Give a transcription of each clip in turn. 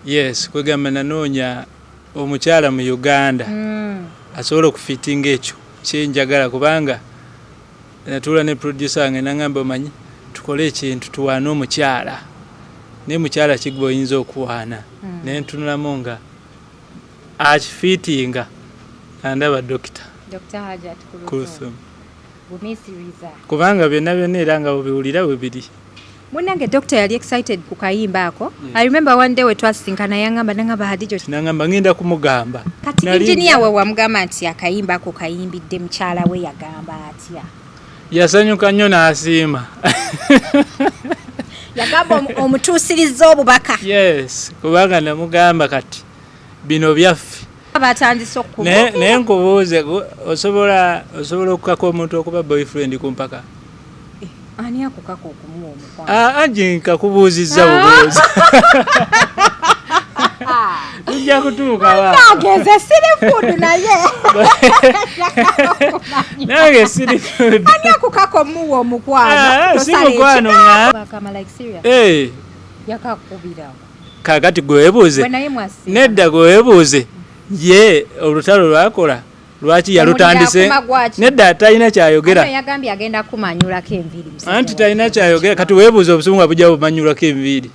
Yes, kwegamba nanoonya omukyala mu Uganda asobola okufitinga ekyo kyenjagala kubanga natuula ne producer wange nangamba omanyi tukole ekintu tuwaana omukyala ne mukyala kigwa oyinza okuwaana ne ntunulamu nga akifitinga andaba Dr. Kulthum kubanga byonna era nga bubiwulira bwe biri. Munange doctor yali excited ku kayimba ako. I remember one day we twasinkana nangamba Hadijo nangamba ngenda kumugamba. Kati engineer we wamugamba nti akayimba ako kayimbidde mukyala we yagamba atya. Yasanyuka nnyo n'asiima. Yagamba omutuusiriza obubaka. Yes, kubanga namugamba kati bino byaffe. Abatandise okuba. Ne nkubuuze osobola okukaka omuntu okuba boyfriend ku mpaka. Ani akukaka okumuwa omukwano? Anji nkakubuuzizza bubuuzi. Tujja kutuuka wa. Nageze sirifudu naye. Nange sirifudu. Ani akukaka omuwa omukwano? Si mukwano nga. Bakama like serious. Yakakubira. Kakati gwebuuze. Nedda gwebuuze. Ye olutalo lwakola. Lwaki yalutandise nedda talina kyayogera. Yagambye agenda kumanyulako enviiri. Anti talina kyayogera kati weebuuze obusungu bujja bumanyulako enviiri.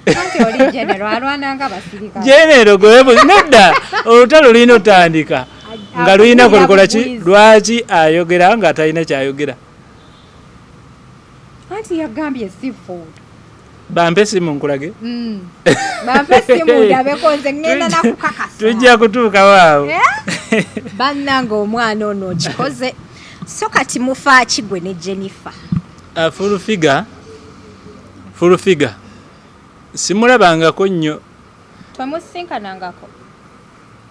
Anti oli general alwananga basirika. General gweebuuze nedda olutalo lulina otandika nga lulina kukola ki lwaki ayogera nga talina kyayogera. Anti yagambye seafood. Bampe simu nkulage. Bampe simu ndabeko nze ngenda nakukakasa. Tujja kutuuka waawo. Bannanga omwana ono kikoze. So kati mufa kigwe ne Jennifer. Full figure. Simulabangako nnyo. Twamusinkanangako.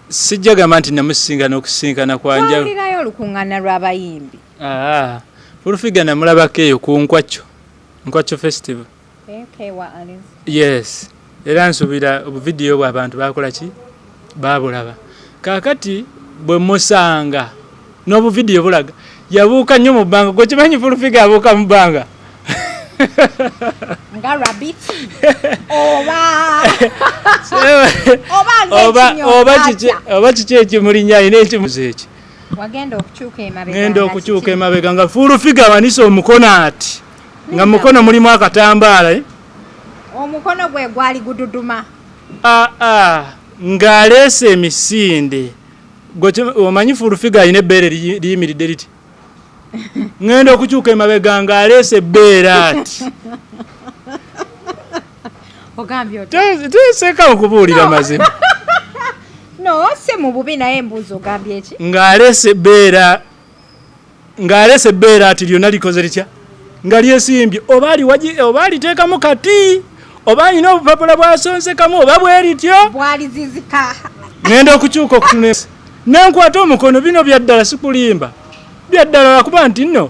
Sijjagamba nti namusinkana okusinkana kwanja. Twalirayo olukungana lw'abayimbi. Full figure namulabako eyo ku Nkwacho Festival. Yes. Era nsubira obuvidiyo bw'abantu bakola ki? Babulaba. Kakati bwe musanga n'obuvidiyo bulaga yabuuka nnyo mu bbanga. Gwe kimanyi full figure abuuka mu bbanga. Nga rabbit. Oba kiki ekimulinya alina ekimuze eki. Wagenda okukyuka emabega. Ngenda okukyuka emabega nga full figure awanise omukono ati. Nga mukono mulimu akatambaala. Omukono gwe gwali gududuma. Ng'aleese emisinde. Omanyi full figure alina ebbeere liyimiridde liti. Ngenda okukyuka emabega ng'aleese ebbeere ati. Ogambye oti. Teseeka okubuulira mazima. No, se mu bubi naye embuuzo ogambye eki? Ng'aleese ebbeere ati lyonna likoze litya? Nga lyesimbye oba aliteekamu kati oba alina obupapula bwasonsekamu oba bwerityo bwalizizika. Ngenda okukyuka okutunesa nankwata omukono bino byaddala sikulimba byaddala wakuba nti nno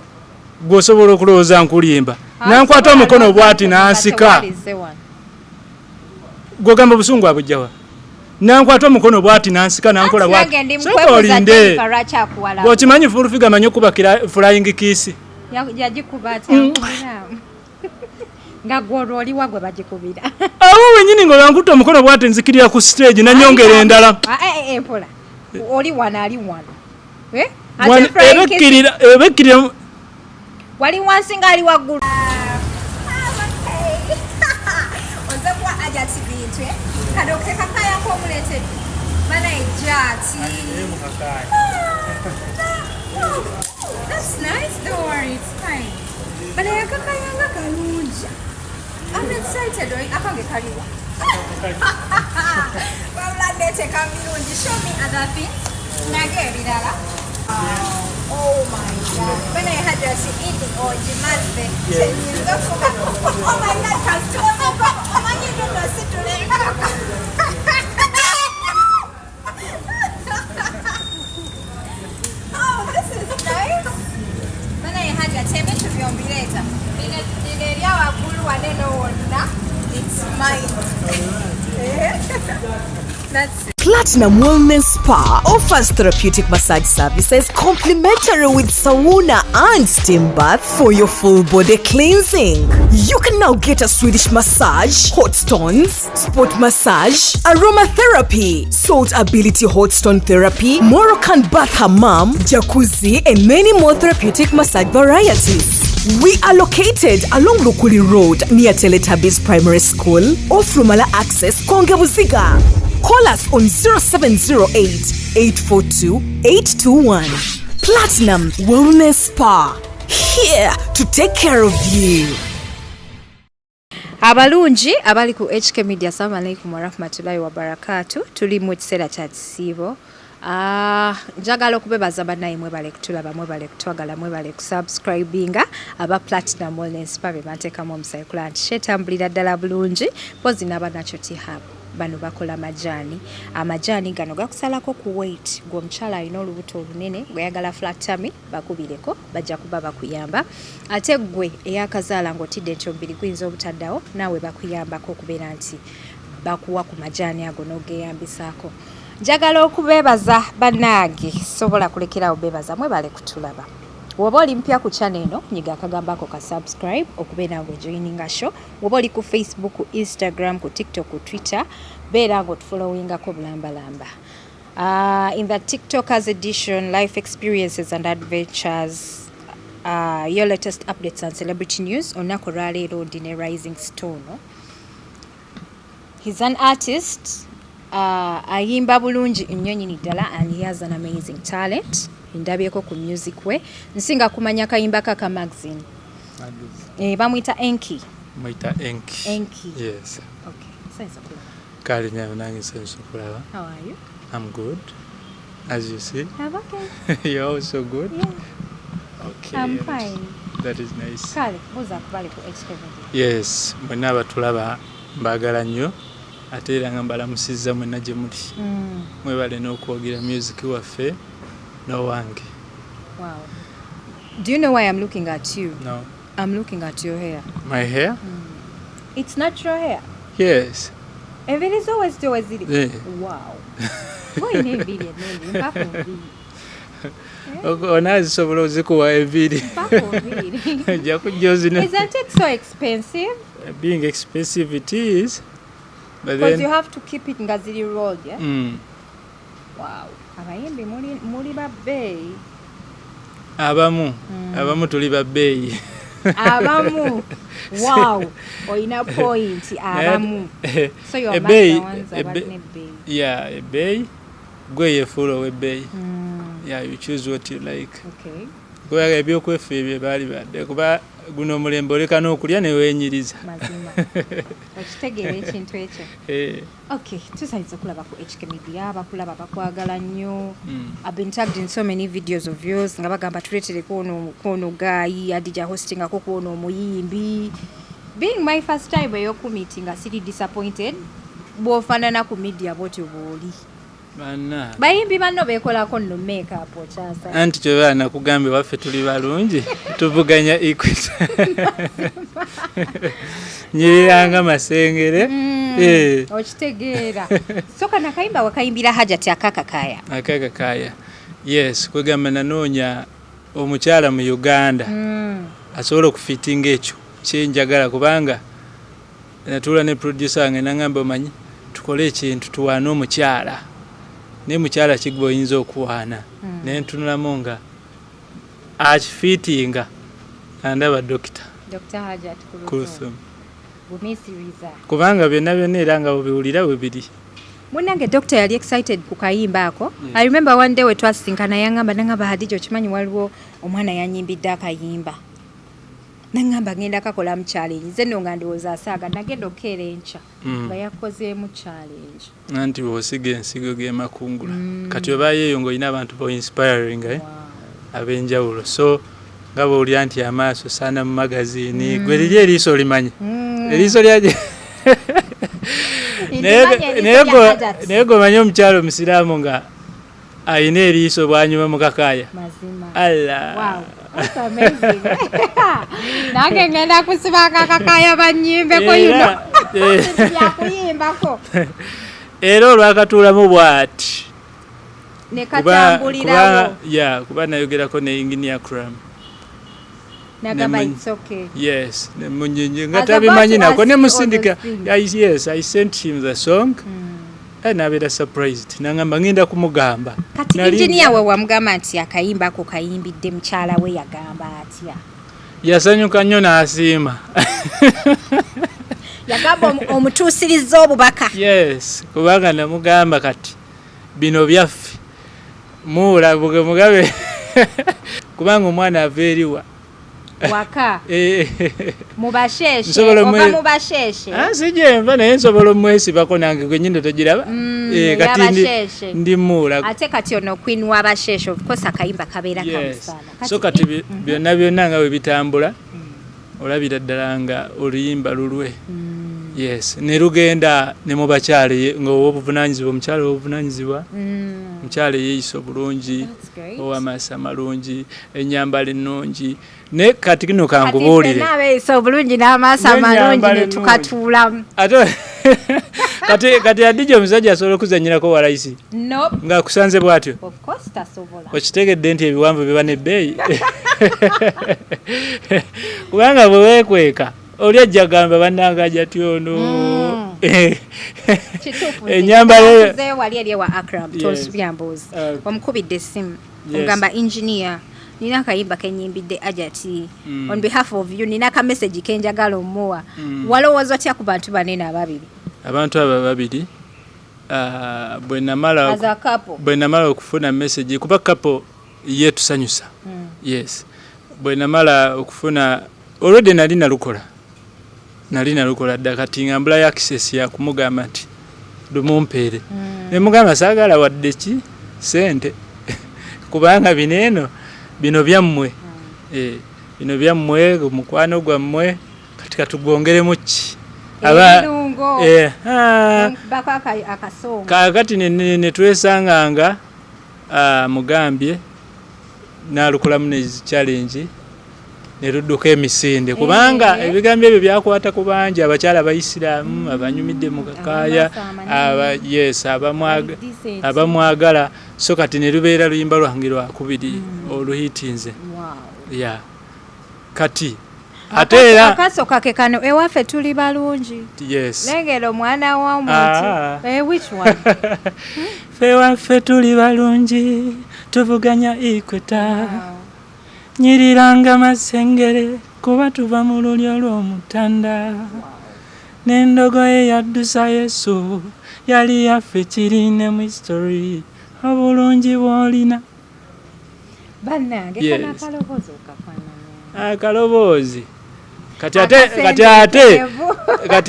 gwosobola okulowooza nkulimba nankwata omukono bwati nansika gwogamba obusungu abujjawa nankwata omukono bwati nansika nankola bwati sokolinde bwokimanyi full figure manyi okuba flying kiss yagikuba atya nga gworo oli wagwe bagikubira awo wenyini ng'olankuta omukono bwate nzikirira ku stage nanyongera endala mpola oli wana ali wana ebekkirira wali wansi nga ali waggulu ozebwa ajati bintu kadokeka kaya ko Amuletedde bana ejati Mukakaaya. That's nice, don't worry, it's fine. But I kakayanga kalunja. I'm excited, akange kaliwa. Wabula ndete kamirungi, show me other things. Nage ebirala. Oh my God. When I had to eat the ojimaze, oh my God, kasitoka. Omanyi ndono situleka. Oh, this is nice. When I had to tell me to be on later. It's mine. That's it. Platinum Wellness Spa offers therapeutic massage services complimentary with sauna and steam bath for your full body cleansing. You can now get a Swedish massage, hot stones, sport massage, aromatherapy, salt ability hot stone therapy, Moroccan bath hammam, jacuzzi, and many more therapeutic massage varieties. We are located along Lukuli Road near Teletubbies Primary School, off Rumala Access, Kongebuziga. Call us on 0708-842-821. Platinum Wellness Spa, here to take care of you. Abalungi abali ku HK Media, assalamu alaikum wa rahmatullahi wa barakatuh. Tuli mu kiseera kya kisiibo. Njagala okubebaza bannaye mwebale kutulaba, mwebale kutwagala, mwebale kusubscribinga aba Platinum Wellness Spa be bateekamu omusayi kulaba nti kyetambulira ddala bulungi pozi n'aba Natural Tea Hub. Bano bakola amajaani gano gakusalako ku weight gw'omukyala alina olubuto olunene gweyagala flat tummy bakubireko bajja kuba bakuyamba, ate gwe eyakazaala ng'otidde nti omubiri guyinza obutaddawo naawe bakuyambako okubeera nti bakuwa ku majaani ago n'ogeyambisaako. Njagala okubebaza bannange, sobola kulekerawo bebaza, mwebale kutulaba. Woba oli mpya ku channel eno nyiga akagambako ka subscribe okubeera nga ojoininga show. Woba oli ku Facebook, ku Instagram, ku TikTok, ku Twitter, beera nga otufollowingako bulambalamba. In the TikTokers edition, life experiences and adventures, your latest updates and celebrity news. Olunaku lwaleero ndi ne Rising Stone. He's an artist. Ayimba bulungi nnyo nnyini ddala, and he has an amazing talent. Ndabyeko ku music we. Nsinga kumanya kayimba ka magazine. Bamwita Enki. Mwita Enki. Enki. Yes. Okay. Sense kulaba. Kali nange sense kulaba. How are you? I'm good. As you see. I'm okay. You're also good? Yeah. Okay. I'm fine. That is nice. Kale, buza kubali ku HK Media. Yes, mwenna abatulaba mbagala nnyo. Ate era nga mbalamusizza mwenna gye muli. Mwebale n'okwogira music waffe n'owange. Wow. Do you know why I'm looking at you? No. I'm looking at your hair. My hair? It's natural hair. Yes. And it is always it. Yeah. Wow. Why name Onazisobola ozikuwa enviiri. Ojja kujja ozina. Isn't it so expensive? Being expensive it is. Because you have to keep it ngaziri rolled, yeah? Wow. Abayimbi muli babbeeyi. Abamu tuli babbeeyi. Abamu. Wow. Oyina point. Abamu. So you're among the ones abalina ebbeeyi. Yeah, ebbeeyi. Gwe yefuula ow'ebbeeyi. Yeah, you choose what you like. Okay. Kubanga ebyokwefa ebyo baali badde kuba guno omulembe oleka n'okulya ne weenyiriza. Mazima. Okitegeera ekintu ekyo. Okay, tusayiza okulaba ku HK Media, bakulaba bakwagala nnyo. I've been tagged in so many videos of yours nga bagamba tuleetereko ono gaayi adija hostingako ku ono omuyimbi. Being my first time ey'okumeetinga siri disappointed bw'ofaanana ku media bwotyo bw'oli. Banna. Bayimbi banno beekolako nno make-up okyasa. Anti kyobaana kugambe waffe tuli balungi tuvuganya equity. Nyiriranga masengere. Okitegeera. So kana kayimba wakayimbira Hajati Akakaaya. Akakaaya. Yes, kwegamba nanoonya omukyala mu Uganda asobola okufitinga ekyo kyenjagala kubanga natuula ne producer wange nangamba omanyi tukole ekintu tuwaana omukyala. Ne mukyala kigwa oyinza okuwaana. Ne ntunulamu nga akifitinga andaba Dr. Hajat Kulthum. Bumisiriza. Kubanga byonna era nga bubiwulira bwe biri. Munange doctor yali excited ku kayimba ako. I remember one day we twasinkana nangamba Hadija okimanyi waliwo omwana yanyimbidde akayimba. Nangamba ngenda kakola mu challenge. Nze nno nga ndowooza asaaga nagenda okukeera enkya nga yakozeemu challenge. Anti bw'osiga ensigo g'emakungula. Kati oba yeeyo ng'olina abantu bo inspiring ab'enjawulo. So nga bw'olya nti amaaso saana mu magaziini gwe liri eriiso olimanyi. Eriiso lyage naye gwemanyi omukyalo omusiraamu nga ayina eriiso bwanyuma Mukakaaya. Mazima. Allah. Wow. That's amazing. Nange ngenda kusiba Mukakaaya banyimbeko yuno. Yakuyimbako. era olwakatuulamu bw'ati nekatambulirawo kuba nayogerako ne engineer Cram nagamba it's okay. Yes, nga tabimanyi nako ne musindika. Yes, I sent him the song. Nabeera surprised nangamba ngenda kumugamba kati engineer we wamugamba nti akayimba ako kayimbidde mukyala we yagamba atya? Yasanyuka nnyo n'asiima. Yagamba omutuusiriza obubaka. Yes, kubanga namugamba kati bino byaffe muulabuge mugabe kubanga omwana ava eriwa waka mubasheshe oba mubasheshe sijenva naye nsobola omwesibako nange gwenyini togiraba kati ndi muula ate kati ono queen w'abasheshe of course akayimba kabeera kamusana so kati byonna nga bwe bitambula olabira ddala nga oluyimba lulwe. Yes, ne lugenda ne mu bakyale ng'owoobuvunanyizibwa omukyala ow'obuvunanyizibwa mukyala yeeyisa obulungi ow'amaaso amalungi ennyambala ennungi ne kati kino kangubuulire kati beeyisa obulungi n'amaaso amalungi ne tukatuulamu kati adija omusajja asobola okuzanyirako walayisi ng'akusanze bw'atyo okitegedde nti ebiwanvu biba n'ebbeeyi kubanga bwe weekweka oli ajja gamba bannanga ajati ono ennyambala wali eri ewa Akram tosubyambuzi omukubidde essimu ogamba engineer nina akayimba kenyimbidde ajati on behalf of you nina ka message kenjagala omuwa walowooza otya ku bantu banene ababiri abantu abo babiri bwe namala okufuna message kuba kapo yetusanyusa. Yes, bwe namala okufuna already nali nalukola dda kati ngambula ya access ya kumugamba nti lumumpeere ne mugamba saagala wadde ki sente kubanga bino byammwe bino byammwe omukwano gwammwe kati katugwongeremu ki kakati ne twesanganga mugambye n'alukolamu ne challenge ne ludduka emisinde kubanga ebigambo ebyo byakwata ku bangi abakyala abayisiraamu abanyumidde Mukakaaya abamwagala so kati ne lubeera luyimba lwange lwakubiri oluhitinze. Kati ate era akasoka ke kano ewaffe tuli balungi. Lengera omwana w'omuntu which one? Ewaffe tuli balungi tuvuganya ikweta nyiriranga masengere kuba tuva mu lulyo lw'omutanda n'endogoye yaddusa Yesu yali yaffe kirine mu history obulungi bw'olina bannange kana akaloboozi okafaanana akaloboozi kati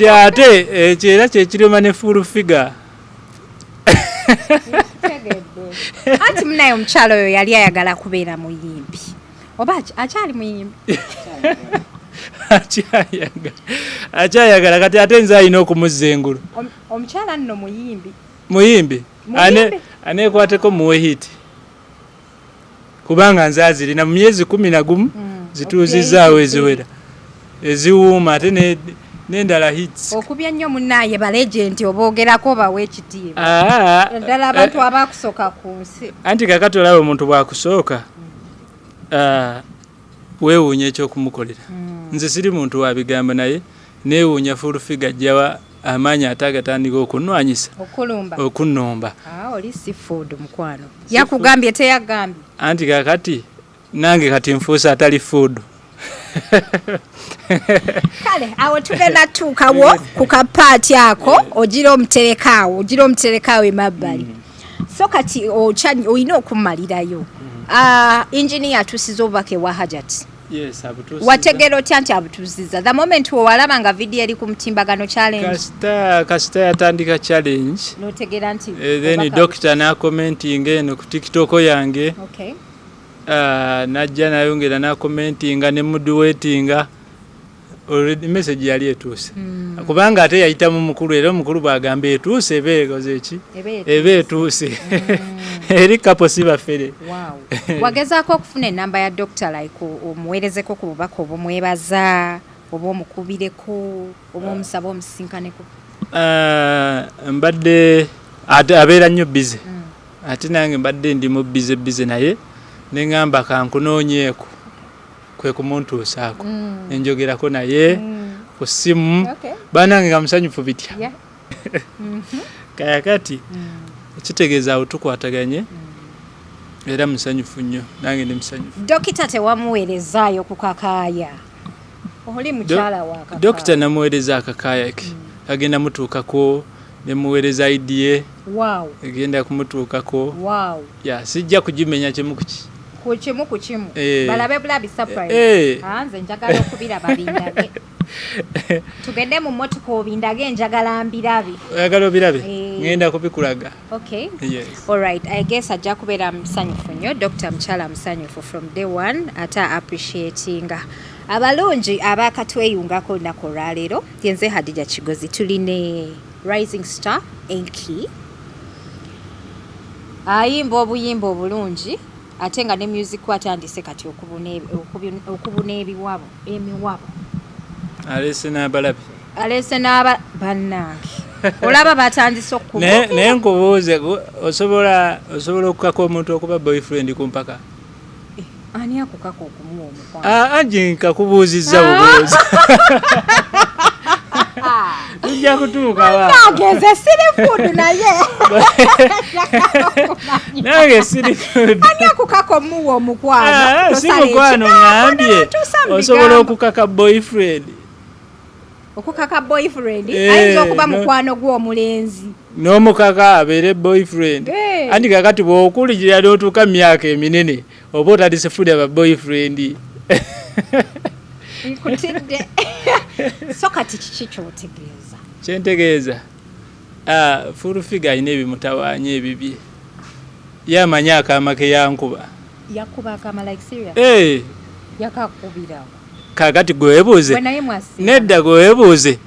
ate ekyo kye kiruma ne full figure. Ati munaye omukyalo oyo yali ayagala kubeera muyimbi oba akyali muyimbi? akyayagala kati ate nze alina okumuzza engulu. Omukyala nno muyimbi aneekwateko muwe hiti kubanga nze azirina mu myezi 11 zituuzizaawo eziwera eziwuuma ate n'endala hits. Okubya nnyo munaaye balegenti oboogerako bawe ekitiibwa ddala abantu abakusooka ku nsi. Anti kakati olaba omuntu bwakusooka weewuunya ekyokumukolera. Nze siri muntu wa bigambo naye neewuunya full figure ajjawa amaanyi ate agatandika okunwanyisa okunnomba. Oli si food mukwano yakugambye teyagambye. Anti kakati nange kati nfuusa atali food. Kale awo tugenda tuukawo ku kapaati ako ogira omuterekaawo emabbali. So kati olina okumalirayo. Engineer atusiza obubaka wa Hajati. Yes, abutusiza. Wategera otya nti abutusiza? The moment walaba nga video eri ku mutimbagano challenge. Kasita yatandika challenge. Notegera nti then doctor na commenting eno ku TikTok yange. Okay. Najja nayongera na commenting ne muduwetinga. Already message yali etuuse. Kubanga ate yayita mu mukulu era omukulu bwagamba etuuse ebeegoze eki? Ebe etuuse. Eri kapo siba fere. Wow. Wagezaako okufuna enamba ya doctor like omuweerezeko ku bubaka obumwebaza oba omukubireko oba omusaba omusinkaneko? Mbadde ate abeera nnyo bize ate nange mbadde ndi mu bize naye neŋŋamba kankunoonyeeko kwe kumuntuusaako nenjogerako naye ku ssimu banange nga musanyufu bitya kaya kati ekitegeeza awo tukwataganye era musanyufu nnyo nange ndi musanyufu. Dokita tewamuweerezaayo ku Kakaaya oli mukyala wa Kakaaya? Dokita namuweereza akakaaya ke agenda mutuukako nemuweereza idye egenda kumutuukako sijja kugimenya kimu ku kimu balabe bulabi surprise. Nze njagala okubiraba bindage tugende mu mmotoka obindage njagala mbirabe. Oyagala obirabe? Ngenda kubikulaga. Okay. Yes. Alright, I guess ajja kubeera musanyufu nnyo. Dr. Mukyala musanyufu from day one ata appreciatinga abalungi abakatweyungako olunaku olwaleero. Yenze Hadija Kigozi tuli ne rising star Enki ayimba obuyimba obulungi ate nga ne music atandise kati okubuna emiwabo alese n'aba bannange olaba batandise okuba naye nkubuuze osobola okukaka omuntu okuba boyfriend ku mpaka? Ani akukaka okumuwa omukwano? Anji nkakubuuzizza bubuuzi tujja kutuuka nageze sirifudu naye nange sirifudu. Ani akukaka omuwa omukwano? Si mukwano ngambye osobola okukaka boyfriend. Okukaka boyfriend ayinza okuba mukwano gw'omulenzi n'omukaka abeere boyfriend. Anti kakati bw'okuligira n'otuuka mu myaka eminene oba otandise fuda ba boyfriend. Nkutidde. So kati kiki ky'otegeeza? Kyentegeeza full figure alina ebimutawaanya ebibye yamanyi akaama ke yankuba. Yakuba akaama like serious? Yakakubirawo. Kakati gwebuuze nedda gwebuuze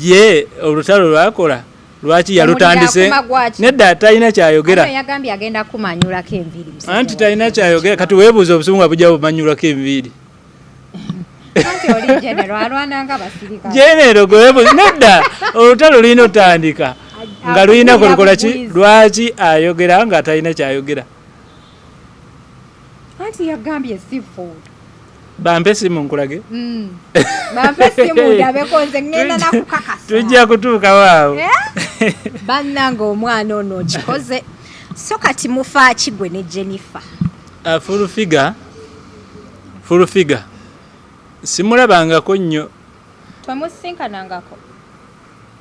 ye olutalo lwakola lwaki yalutandise nedda talina kyayogera. Yagambye agenda kumanyulako enviiri. Anti talina kyayogera kati weebuuze obusungu abujja bumanyulako enviiri. Anti oli general alwananga basirikale. General gwebuuze nedda olutalo lulina otandika nga lulina kulukola ki lwaki ayogera nga talina kyayogera. Anti yagambye seafood. Bampe simu nkulage. Bampe simu ndabeko nze ngenda nakukakasa. Tujja kutuuka waawo. Bannanga omwana ono kikoze. So kati mufa kigwe ne Jennifer. Full figure. Simulabangako nnyo. Twamusinkanangako.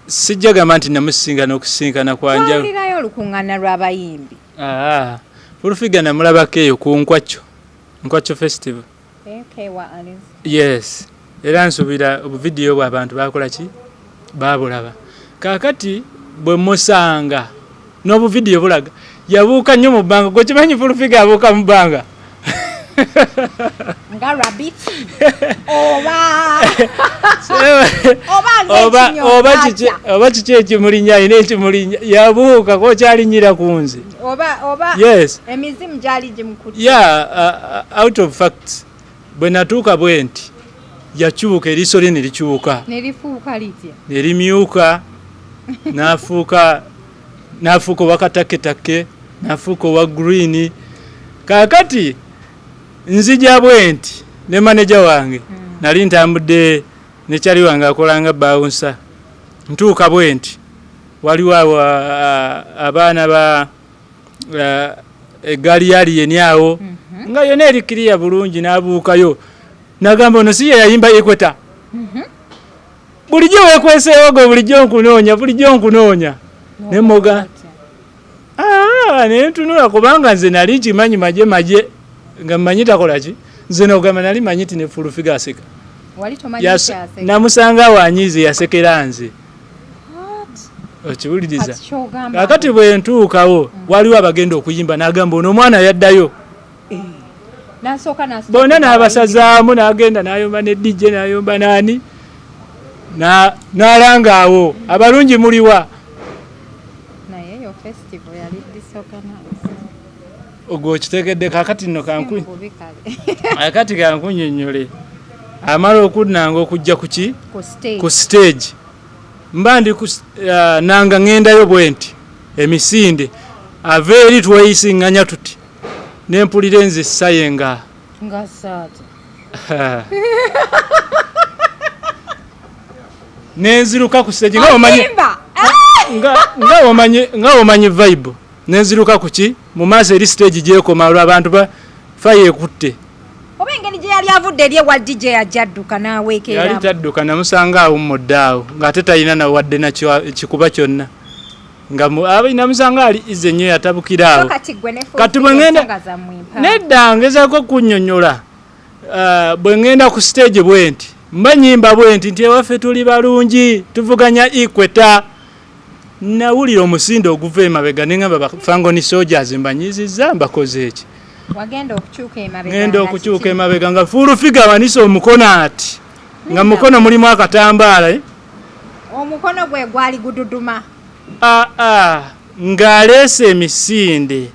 Sijja gamba nti namusinkana okusinkana kwanja. Twawulirayo olukuŋŋaana lw'abayimbi. Full figure namulabako eyo ku Nkwacho festival. Yes. Era nsuubira obuvidiyo bw'abantu bakola ki baabulaba. Kaakati bwe musanga n'obuvidiyo bulaga yabuuka nnyo mu bbanga. Gwe kimanyi full figure abuuka mu bbanga? Nga rabbit oba kiki ekimulinya alina ekimulinya yabuuka kokyalinyira ku nze. Yes. Emizimu gyali gimukutte. Out of fact bwe natuuka bwe nti yakyuka eriiso lye ne likyuka ne limyuka n'afuuka owa kataketakke n'afuuka owa green. Kaakati nzija bwe nti ne manager wange nali ntambudde ne kyali wange akolanga bawunsa ntuuka bwe nti waliwo abaana ba eggaali yali yenyawo nga yona erikiriya bulungi n'abuukayo n'agamba ono si Eyayimba Equator. Bulijjo weekweseewogo bulijjo nkunoonya ne moga ne ntunula kubanga nze nali nkimanyi maje nga mmanyi takola ki nze n'ogamba nali manyi ti ne full figure aseka. Namusanga wanyiizi yasekera nze. Okiwuliriza? Kakati bwe ntuukawo waliwo abagenda okuyimba n'agamba ono omwana yaddayo. Bonna n'abasazaamu n'agenda n'ayomba ne DJ n'ayomba n'ani n'alanga awo abalungi muliwa. Naye yo festival yali disorganized. Ogwo okitegedde kakati nno kakati kankunnyonnyole amala okunnanga okujja ku stage mba ndi nanga ŋŋendayo bwe nti emisinde ava eri tweyisinganya tuti nempulira enze sayenga nenziruka ku stage nga omanyi vibe nenziruka kuki mu maaso eri stage gyekoma olwo abantu faye ekutte oba engeri gye yali avudde eri ewa DJ ajadduka n'aweekeramu yali tadduka namusanga awummudde awo ng'ate talina nawadde nakikuba kyonna nga namusanga ali ize nnyo yatabukira awo kati bwe ngenda nedda ngezaako kunnyonnyola bwe ngenda ku stage bwe nti mba nyimba bwe nti ewaffe tuli balungi tuvuganya equator nawulira omusinde oguva emabega neŋŋamba bafangoni soldiers mbanyizizza mbakoze eki ngenda okukyuka emabega nga full figure wanisa omukono ati nga mukono mulimu akatambaala omukono gwe gwali gududuma ng'aleese emisinde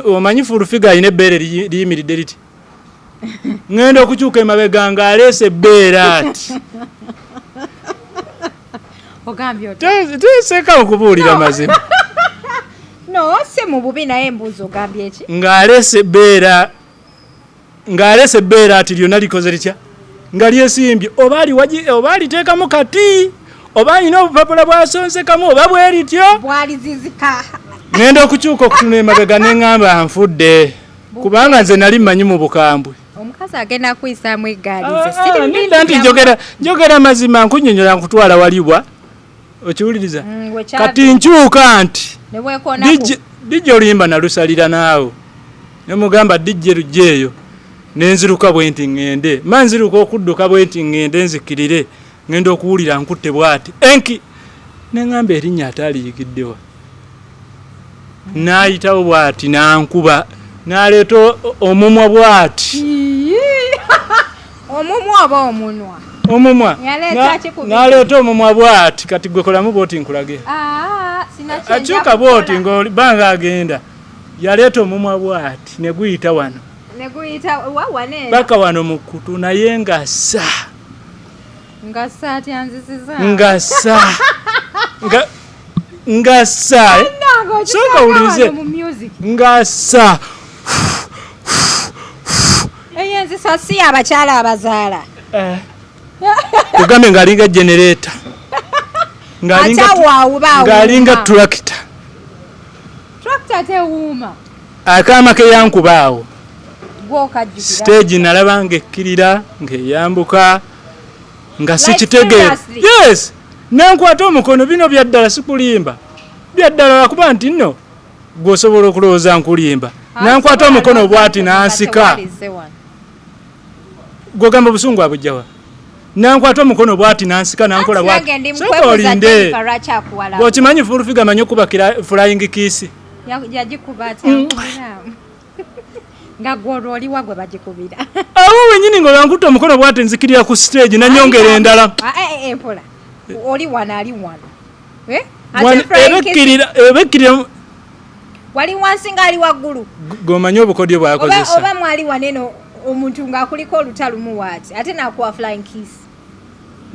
omanyi full figure alina ebbeere liyimiridde liti ngenda okukyuka emabega ng'aleese ebbeere ati teseka okubuulira mazima no se mu bubi naye embuuzi ogambye eki ng'aleese ebbeere ati lyonna likoze litya nga lyesimbye oba aliteekamu kati oba alina obupapula bwasonsekamu oba bwerityo bwalizizika ngenda okukyuka okutuna emabega neŋŋamba nfudde kubanga nze nali mmanyi mu bukambwe omukazi agenda kuyisaamu eggaalize nti njogera mazima nkunnyonnyola nkutwala walibwa okiwuliriza kati nkyuka nti dijja oluyimba nalusalira naawe nemugamba dijja lujjeeyo nenziruka bwe nti ŋŋende manziruka okudduka bwe nti ŋŋende nzikirire ŋŋenda okuwulira nkutte bw'ati Enki neŋŋamba erinnya ate aliyigiddewa n'ayitawo bw'ati n'ankuba n'aleeta omumwa bw'ati omumwa oba omunwa omumwa n'aleeta omumwa bw'ati kati gwe kolamu bw'oti nkulage akyuka bw'oti ng'olibanga agenda yaleeta omumwa bw'ati ne guyita wano baka wano mu kkutu naye ngassa soka wulize ngassa eyenzisa si abakyala abazaala tugambe ng'alinga genereeta ng'alinga tulakita tewuuma akaama keyankuba awo stage nalaba ng'ekkirira ng'eyambuka nga sikitegeera yes nankwata omukono bino byaddala sikulimba byaddala wakuba nti nno gwosobola okulowooza nkulimba nankwata omukono bwati nansika gwogamba busungu abujjawa nankwata omukono bwati nansika nankola bwati soka olinde bwokimanyi fulufiga manyi okuba flying kiss nga gwolwo oliwa gwe bagikubira awo wenyini ng'olankuta omukono bwati nzikirira ku stage nanyongera endala mpola oli wano ali wano ebekkirira wali wansi ng'ali waggulu g'omanyi obukodyo bwakozesa oba mwali waneno omuntu ng'akuliko olutalumu waati ate nakuwa flying kiss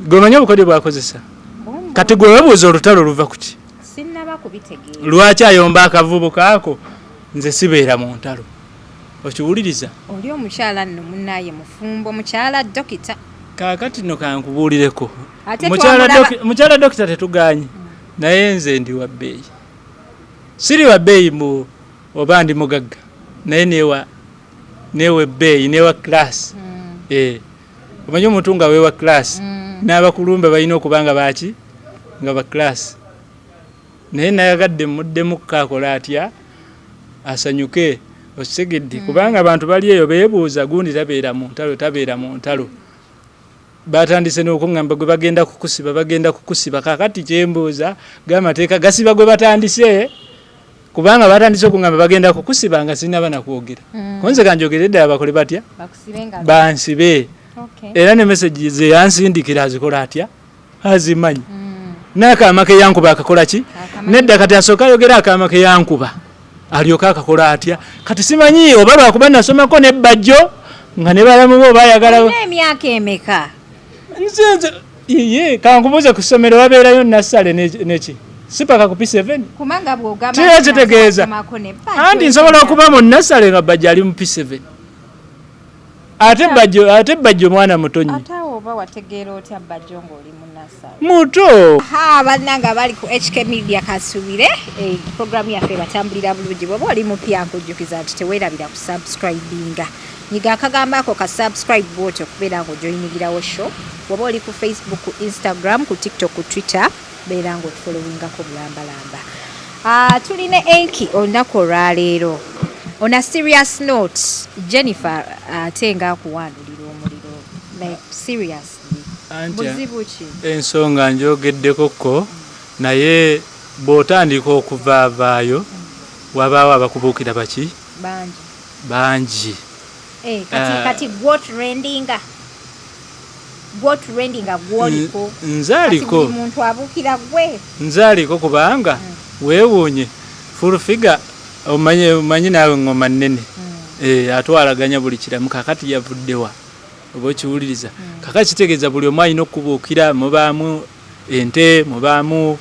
g'omanyi obukodyo bwakozesa kati gwe webuuza olutalo luva ku ki sinnaba kubitegeera lwaki ayomba akavubuka ako nze sibeera mu ntalo okiwuliriza oli omukyala nno munnaye mufumbo mukyala dokita kaakati nno kankubuulireko mukyala dokita tetuganye naye nze ndi wa bbeeyi siri wa bbeeyi oba ndi mugagga naye newa bbeeyi newa class omanyi omuntu nga wewa class n'abakulumba balina okuba nga baki nga ba class naye nayagadde muddemu kaakola atya asanyuke okitegedde kubanga abantu bali eyo beebuuza gundi tabeera mu ntalo batandise n'okuŋŋamba gwe bagenda kukusiba kakati kyembuuza g'amateeka gasiba gwe batandise kubanga batandise okuŋŋamba bagenda kukusiba nga sinaba nakwogera konze kanjogere ddala bakole batya bansibe era ne meseji ze yansindikira azikola atya azimanyi n'akaama ke yankuba akakola ki nedda kati asooka ayogera akaama ke yankuba alyoka akakola atya kati simanyi oba lwakuba nasomako nebbajjo nga ne balamu bo bayagala emyaka emeka nze kankubuuze ku ssomero wabeerayo nassale neki sipaka ku P7 kumanga bwogamba kitegeeza anti nsobola okuba mu nasale nga bajja ali mu P7 ate bajjo mwana mutonyi ate oba wategeera otya bajjo ng'oli mu nasale muto bannanga bali ku HK Media kasubire programu yaffe batambulira bulungi bwoba oli mupya nkujjukiza nti teweerabira ku subscribinga nyiga akagamba ako ka subscribe bwotyo okubeera ng'ojoyinigirawo show bwoba oli ku Facebook, ku Instagram, ku TikTok, ku Twitter beera ng'otufolowingako bulambalamba tulina Enki olunaku olwaleero on a serious note Jennifer ate nga akuwandulira omuliro like seriously buzibu ki ensonga njogeddekoko naye bw'otandika okuvaavaayo wabaawo abakubuukira baki bangi kati gw'otrendinga gw'oliko nzaaliko muntu abuukira gwe nzaaliko kubanga weewuunye full figure omanyi naawe ngoma nnene atwalaganya buli kiramu kakati yavuddewa oba okiwuliriza kakati kitegeeza buli omu alina okubuukira mubaamu ente mubaamu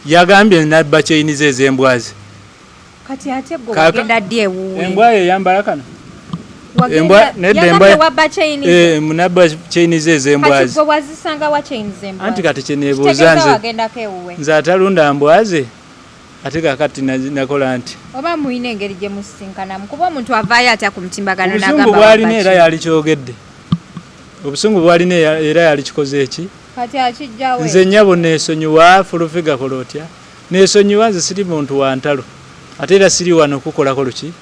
yagambye nabba kyeyiniza ez'embwazi kati ate gwe wagenda ddi ewuwe embwa eyambala kano munabba kyeyiniza ez'embwazi anti kati kyeneebuuza nze atalunda mbwaze ate kakati nakola nti oba muyina engeri gye musisinkanamu kuba omuntu avaayo atya ku mutimbagano obusungu bwalina era yali kyogedde obusungu bwalina era yali kikoze eki kati akijjawe nze nnyabo neesonyiwa fulufiga kola otya neesonyiwa nze siri muntu wa ntalo ate era siri wano okukolako luki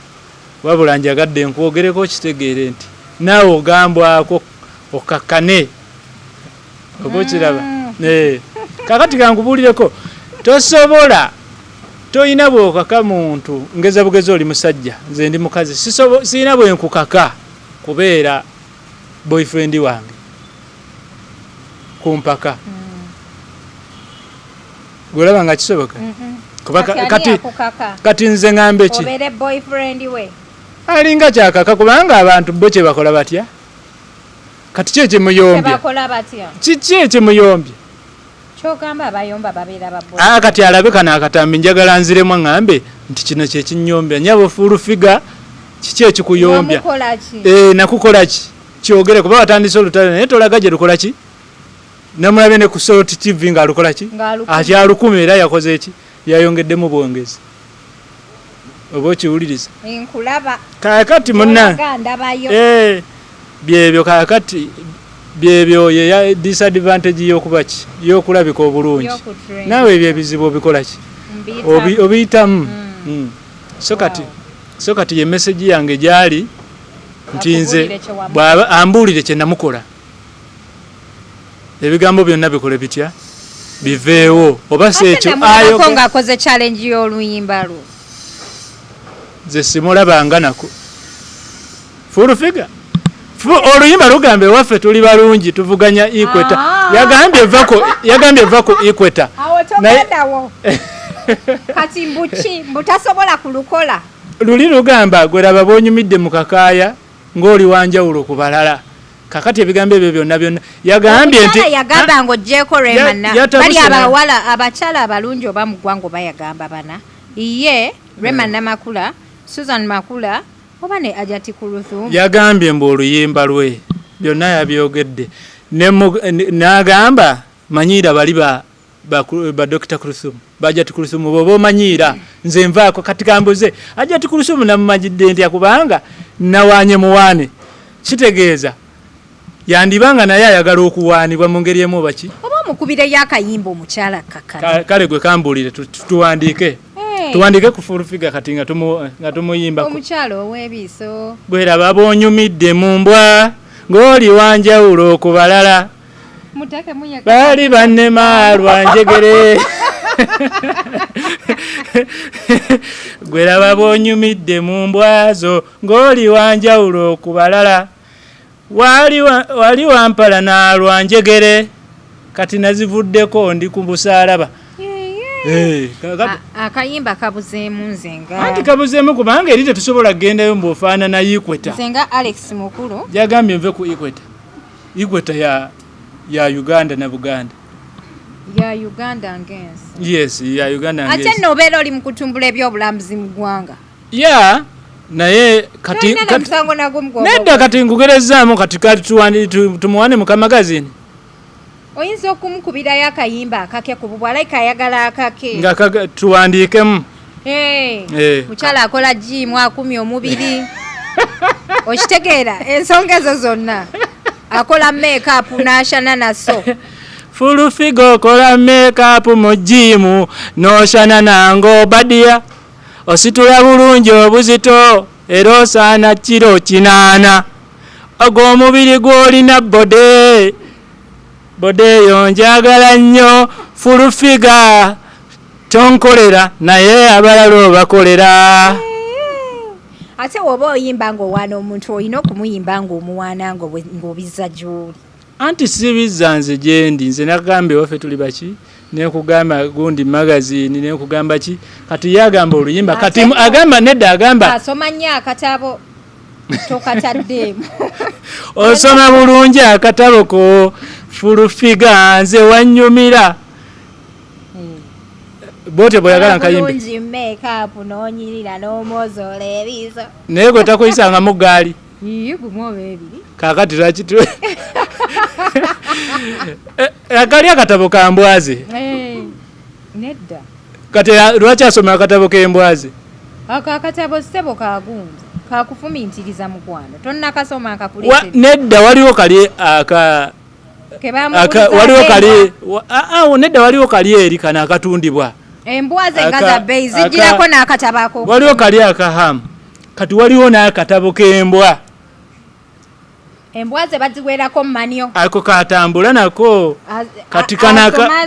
wabula njagadde nkwogereko kitegeere nti naawe ogambwako okakkane oba okiraba kakati kankubuulireko tosobola toyina bwokaka muntu ngeza bugezi oli musajja nze ndi mukazi sirina bwenkukaka kubeera boyfriend wange kumpaka gwolaba nga kisoboka kuba kati nze ngambe ki alinga kyakaka kubanga abantu bo kye bakola batya kati kye kyemuyombya kiki ekyemuyombya kyogamba abayomba babeera babbo kati alabe kana akatambi njagala nziremu ngambe nti kino kye kinyombya nyabo full figure kiki ekikuyombya nakukola ki kyogere kuba watandise olutale naye tolaga gye lukola ki namulabe ne ku Salt TV nga alukola ki akyalukumi era yakoze ki yayongeddemu bwongezi oba okiwuliriza nkulaba kakati munna byebyo kakati byebyo ya disadvantage yokuba ki yokulabika obulungi nawe ebyo ebizibu obikola ki obiyitamu so kati ye message yange gyali nti nze bw'aba ambuulire kye namukola ebigambo byonna bikole bitya biveewo oba si ekyo ayoko ng'akoze challenge y'oluyimba lwo nze simulabanga nako full figure oluyimba lugambe waffe tuli balungi tuvuganya equator yagambye vako equator kati mbutasobola kulukola luli lugamba gweraba bonyumidde Mukakaaya ng'oli wanjawulo ku balala kakati ebigambo ebyo byonna yagambye nti yagamba ng'oggyeko Remana bali abawala abakyala abalungi oba mu ggwanga oba yagamba bana ye Remana Makula Susan Makula oba ne Ajati Kulthum yagambye mbu oluyimba lwe byonna yabyogedde n'agamba manyiira bali ba Dr. Kulthum Ajati Kulthum boba omanyiira nze nvaako kati kambuze Ajati Kulthum namumanyidde ntya kubanga nawaanye muwaane kitegeeza yandibanga naye ayagala okuwaanibwa mu ngeri emu baki oba omukubireyo akayimba omukyala kakala kale gwe kambuulire tuwandiike ku full figure kati nga tumuyimba omukyala ow'ebiiso bweraba bonyumidde mu mbwa ng'oli wanjawulo ku balala bali bannema lwanjegere gweraba bonyumidde mu mbwazo ng'oli wanjawulo ku balala wali wampala na lwanjegere kati nazivuddeko ndi ku busaalaba akayimba kabuzeemu nzenga anti kabuzeemu kubanga eri tetusobola kugendayo mbufaanana Equator nzenga Alex Mukulu jagambye nve ku Equator ya Uganda na Buganda ya Uganda ngensi. Yes, ya Uganda ngensi. Ate nobeera oli mu kutumbula ebyobulamuzi mu ggwanga. Yeah, naye kati nedda kati ngugerezaamu kati tumuwane mu kamagazini. Oyinza okumukubirayo akayimba akake ku bubwalaika ayagala akake. Nga tuwandiikemu. Mukyala akola jimu akumya omubiri. Okitegeera ensonga ezo zonna. Akola make-up n'ashana naso. Full figure okola make-up mu jimu n'oshana nango badia. Ositula bulungi obuzito era osaana kiro 8. Ogw'omubiri gw'olina bode eyo njagala nnyo. Full figure tonkolera naye abalala obakolera. Ate woba oyimba ng'owaana omuntu olina okumuyimba ng'omuwaana ng'obizza gy'oli. Anti sibizza nze gye ndi nze nagambe waffe tuli baki nekugamba gundi magazine nekugamba ki kati yagamba oluyimba kati agamba nedda agamba asoma nnyo akatabo tokataddemu. Osoma bulungi akatabo ko Full figure nze wanyumira. Bote boyagala nkayimbe. Bulungi make-up n'onyirira n'omwozola ebizo. Naye gwe takuyisanga mu gaali. Gumu oba ebiri. Kaakati lwaki akali akatabo ka mbwaze. Nedda. Kati lwaki asoma akatabo k'embwaze? Akatabo ssebo kagunza. Kakufumintiriza mukwano. Tonnakasoma akakuleetera. Nedda waliwo kali waliwo kali nedda waliwo kali eri kana akatundibwa. Embwaze nga za bbeeyi zijjirako n'akatabo ako. Waliwo kali akahamu. Kati waliwo n'akatabo k'embwa. Embwaze baziwerako manyo. Ako katambula nako. Kati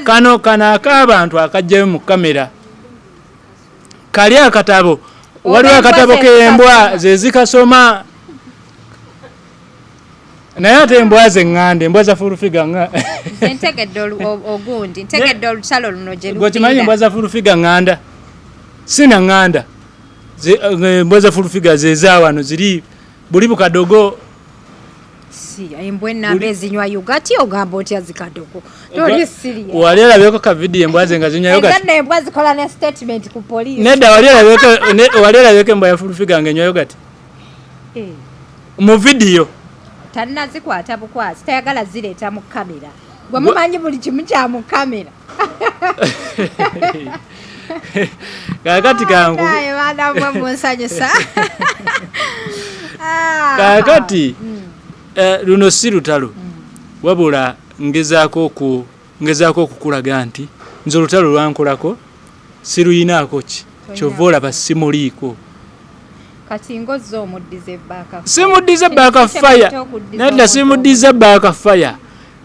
kano ak'abantu akajjayo mu kamera. Kali akatabo. Waliwo akatabo k'embwa ze zikasoma. Naye ate embwaze ngande embwa za Full figure nga. Ntegedde ogundi ntegedde olutalo luno gye lupinda. Gwe embwa za Full figure nganda. Sina nganda. Embwa za Full figure ze zaawano ziri buli bukadogo. Embwa enamba ezinywa yogati ogamba otya zikadogo. Toli serious. Wali alabeko ka video embwaze nga zinywa yogati. Nganne embwa zikola ne statement ku police. Nedda wali alabeko embwa ya Full figure ng'enywa yogati. Mu video. Tannazikwata bukwasi tayagala zireeta mu kamera. Gwe mumanyi buli kimu kya mu kamera. Kakati kangu. Ayo bana mwe munsanyusa. Kakati luno si lutalo. Wabula ngezaako okukulaga nti nze olutalo lwankolako siruyinaako ki kyova olaba simuliiko. Kati ngozo omuddize baaka. Simuddize baaka fire. Nedda simuddize baaka fire.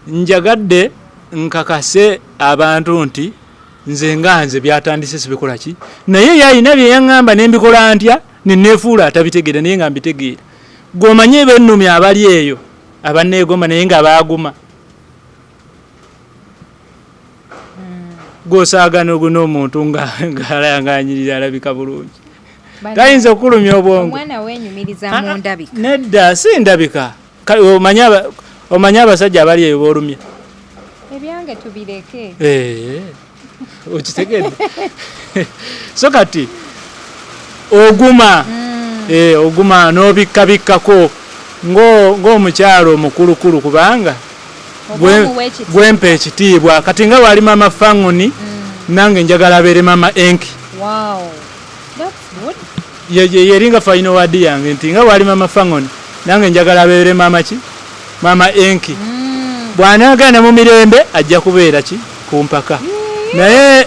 Njagadde nkakase abantu nti nze nganze byatandise sibikola ki. Naye yalina bye yaŋŋamba ne mbikola ntya neneefuula atabitegeera naye nga mbitegeera. Gw'omanye bennumi abali eyo abanneegomba naye nga baaguma. Gw'osaagana ogwo n'omuntu ng'anyirira alabika bulungi. Tayinza okulumya obwongo. Omwana weenyumiriza mu ndabika. Nedda si ndabika. Omanya abasajja abali eyo boolumya. Ebyange tubireke. Okitegedde. So kati oguma. Oguma n'obikkabikkako ng'omukyalo omukulukulu kubanga gwempa ekitiibwa. Kati nga wali mama Fangoni nange njagala abeere mama Enki. Wow. That's good. Yeringa final word yange nti nga wali mama Fangoni nange njagala abeere mama ki? Mama Enki. Bw'anaagana mu mirembe ajja kubeera ki? Ku mpaka. Naye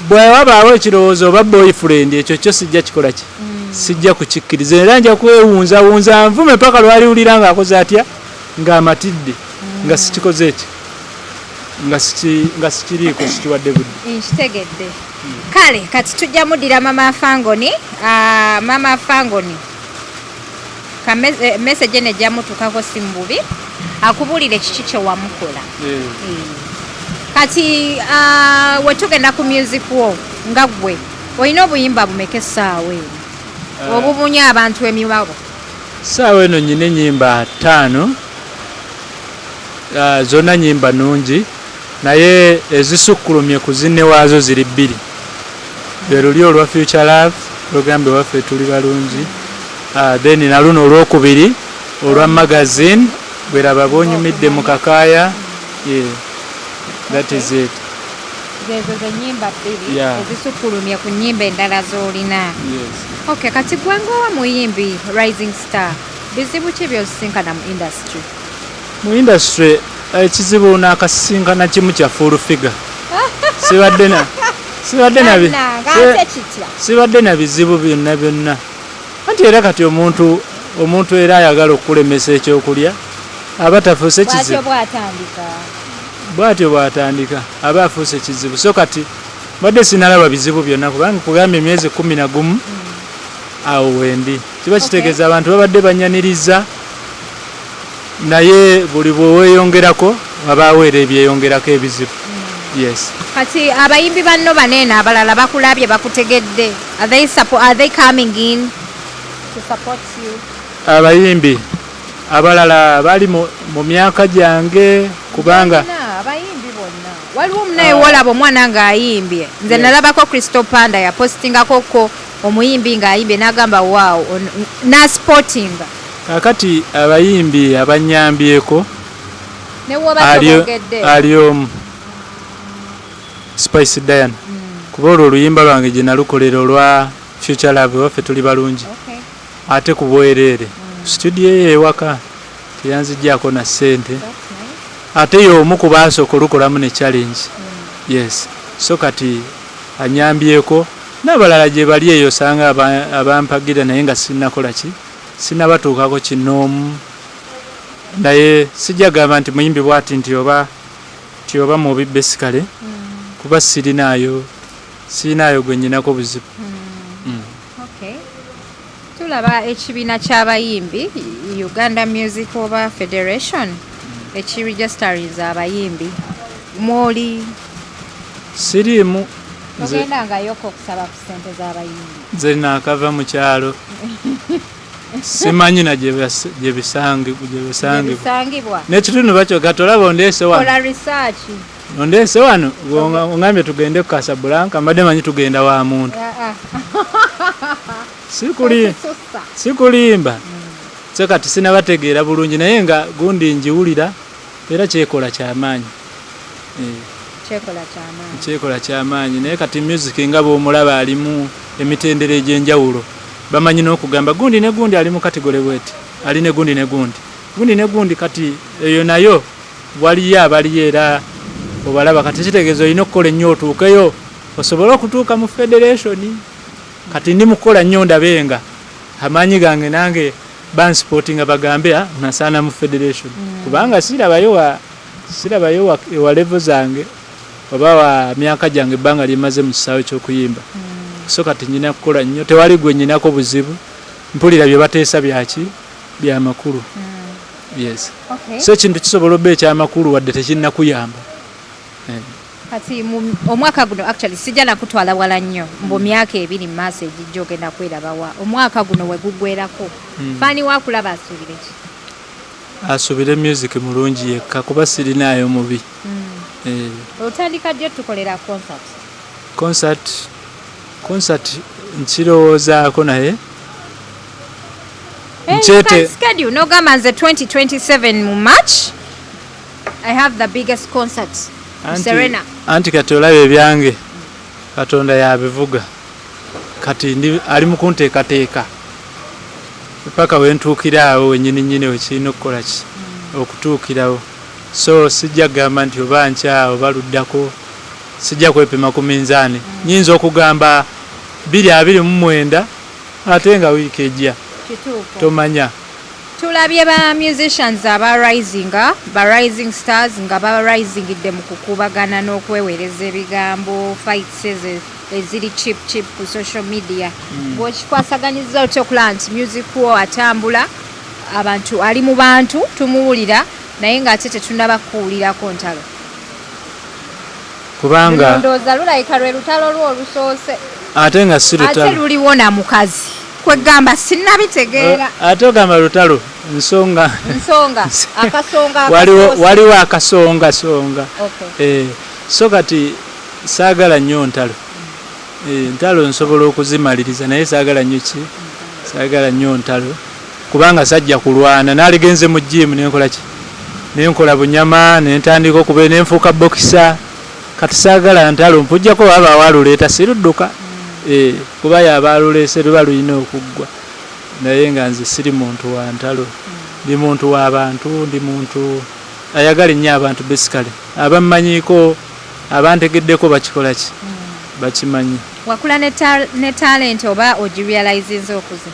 bwe wabaawo ekirowoozo oba boyfriend ekyo kyo sijja kikola ki? Sijja kukikkiriza era nja kwewunzawunza nvume paka lwaliwulira ng'akoze atya ng'amatidde nga sikikoze eki nga sikiriiko sikiwadde budde. Nkitegedde. Kale kati tujja muddira mama Fangoni. Mama Fangoni message nejja mutukako si mububi akubulire kiki kye wamukola. Kati wetugenda ku music wo nga gwe olina obuyimba bumeke essaawa eno obubunya abantu emiwabo? Essaawa eno nyina ennyimba 5 zonna nnyimba nnungi naye ezisukkulumye ku zinne waazo ziri 2 lwe luli olwa Future Love programu waffe tuli balungi then na luno olwokubiri olwa magazine bweraba bonyumidde Mukakaaya. That is it. Zezo zenyimba 2 ezisukkulumye ku nnyimba endala z'olina. Okay, kati gwenga wa muyimbi rising star bizibu ki by'osinkana mu industry? Mu industry ekizibu n'akasinkana kimu kya full figure. Sibadde na bizibu byonna anti era kati omuntu era ayagala okulemesa ekyokulya aba tafuuse kizibu bwatyo bw'atandika aba afuuse kizibu. So kati badde sinalaba bizibu byonna kubanga kugambye emyezi 11 awo wendi kiba kitegeeza abantu babadde banyaniriza naye buli bweweyongerako abaaweera ebyeyongerako ebizibu. Yes. Kati abayimbi banno banene abalala bakulabye bakutegedde. Are they coming in to support you? Abayimbi abalala bali mu myaka gyange kubanga abayimbi bonna waliwo munaye wolaba omwana ng'ayimbye nze nalabako Crystal Panda yapostingako ko omuyimbi ng'ayimbye n'agamba wow n'asportinga. Kakati abayimbi abanyambyeko ali omu Spice Diana kuba olwo oluyimba lwange gye nalukolera olwa Future Love waffe tuli balungi ate ku bwereere studio ye ewaka teyanzijjaako na ssente ate y'omu ku baasooka olukolamu ne challenge. Yes, so kati anyambyeko n'abalala gye bali eyo sanga abampagira naye nga sinnakola ki sinnabatuukako kinoomu naye sijja gamba nti muyimbi bwati nti oba mubi besikale kuba sirinayo gwe nnyinako buzibu. Okay. Tulaba ekibiina ky'abayimbi Uganda Music Over Federation ekiregisters abayimbi mwoli siriimu ogendangayoko okusaba ku ssente z'abayimbi nze naakava mu kyalo simanyi na gye bisangibwa n'ekitundu bakyoga tolaba ondeese wano ongambye tugende ku Casablanca mbadde manyi tugenda wa muntu sikulimba so kati sinabategeera bulungi naye nga gundi njiwulira era kyekola kyamaanyi naye kati music nga bw'omulaba alimu emitendera egy'enjawulo bamanyi n'okugamba gundi ne gundi ali mu kategole bweti ali ne gundi kati eyo nayo waliyo abaliyo era obalaba kati kitegeeza olina okukola ennyo otuukeyo osobole okutuuka mu federation. Kati ndi mukola nnyo ndabenga amaanyi gange nange bansportinga bagambe nasaana mu federation kubanga sirabayo wa level zange oba wa myaka gyange ebbanga limaze mu kisaawe ky'okuyimba. So kati nyina kukola nnyo tewali gwe nyinako buzibu mpulira bye bateesa bya makulu. Yes. Okay. So ekintu kisobola obba ekyamakulu wadde tekinnakuyamba. Kati omwaka guno actually sijja nakutwala wala nnyo mbu myaka 2 mu maaso ejijja ogenda kwerabawa omwaka guno we gugwerako fani wakulaba asuubire ki? Asuubire music mulungi yekka kuba sirinaayo mubi. Otandika ddi tukolera concert nkirowoozaako naye schedule nogamba nze 2027 mu March I have the biggest concert. Serena. Anti kati olabe ebyange Katonda yabivuga kati ali mu kunteekateeka paka wentuukiraawo wennyini wekirina okukola ki okutuukirawo. So sijja gamba nti oba nkyawo baluddako sijja kwepima ku minzaani nyinza okugamba 2029 ate nga wiiki ejja tomanya. Tulabye ba musicians rising stars nga risingidde mu kukubagana n'okwewereza ebigambo fights eziri cheap ku social media. Bw'okikwasaganyiza otyo plant music wo atambula abantu ali mu bantu tumuwulira naye ng'ate tetunaba kuwulirako ntalo kubanga ndowooza lulayika lwe lutalo lwo olusoose ate nga si lutalo ate luliwona mukazi kwegamba sinnabitegeera ate ogamba lutalo nsonga akasonga waliwo akasonga okay. So kati saagala nnyo ntalo ntalo nsobola okuzimaliriza naye saagala nnyo ntalo kubanga sajja kulwana naligenze mu gym nenkola bunyama nentandika okubeera nenfuuka bokisa kati saagala ntalo mpujjako waba waluleeta sirudduka kuba yabaluleese luba lulina okuggwa naye nga nze siri muntu wa ntalo ndi muntu w'abantu ndi muntu ayagala nnyo abantu basically abammanyiiko abantegeddeko bakikola ki bakimanyi. Wakula ne talent oba ogirealizinze okuze?